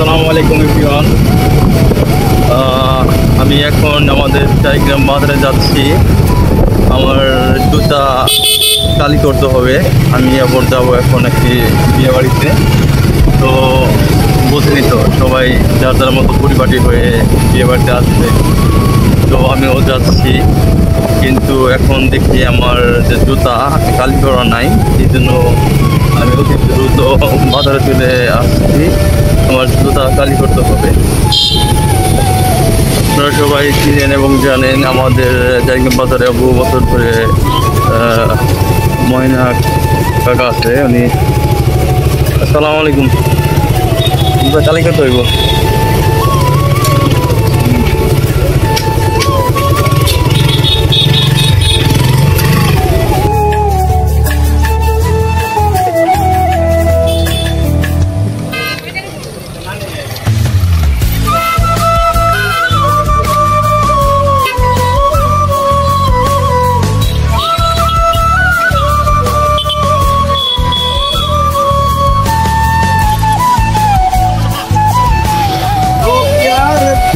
আসসালামু আলাইকুম এভরিওয়ান। আমি এখন আমাদের টাইগ্রাম বাজারে যাচ্ছি। আমার জুতা কালি করতে হবে। আমি আবার যাবো এখন একটি বিয়ে বাড়িতে। তো বুঝলি তো, সবাই যার যার মতো পরিপাটি হয়ে বিয়ে বাড়িতে আসবে। তো আমিও যাচ্ছি, কিন্তু এখন দেখি আমার যে জুতা কালি করা নাই, এই জন্য আমি অতি দ্রুত বাজারে চলে আসছি। আমার জুতা কালি করতে হবে। আপনারা সবাই চিনেন এবং জানেন, আমাদের টাইগ্রাম বাজারে বহু বছর ধরে ময়না কাকা আছে। উনি আসসালামু আলাইকুম, জুতা কালি করতে হইব।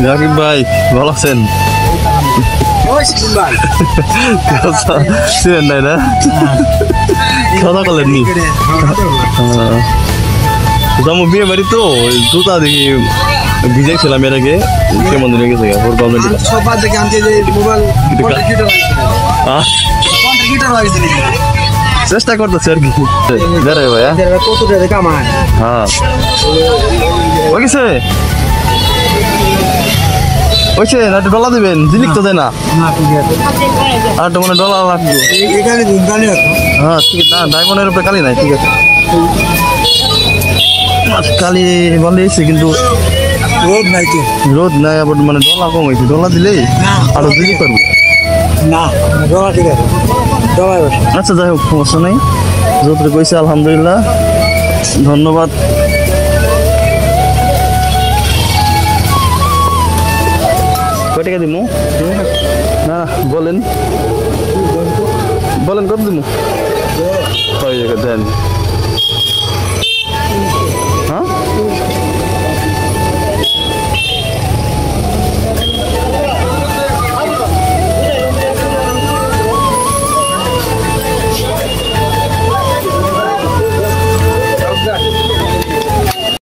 জাকিব ভাই ভালো আছেন? ছিলেন নাই না, খাওয়া করলেন নি? আমার বিয়ে বাড়ি তো জুতা দেখি ভিজাইছিলাম এর আগে, কেমন দিনে গেছে চেষ্টা করতেছি আর কি। ভাইয়া হ্যাঁ ওইছে না, একটু ডলা দিবেন, জিনিস তো দেয় না। আর তো মানে ডলা লাগবে। হ্যাঁ ঠিক আছে, না ডায়মন্ডের উপরে কালি নাই, ঠিক আছে। কালি ভালো হয়েছে, কিন্তু রোদ নাই তো, রোদ নাই, আবার মানে ডলা কম হয়েছে। ডলা দিলেই আরো জিনিস করবো না, ডলা ঠিক আছে। আচ্ছা যাই হোক, সমস্যা নেই। যতটুকু কইছে আলহামদুলিল্লাহ, ধন্যবাদ। কয় টাকা দিমু? না বলেন বলেন, কত দিমু? দেন।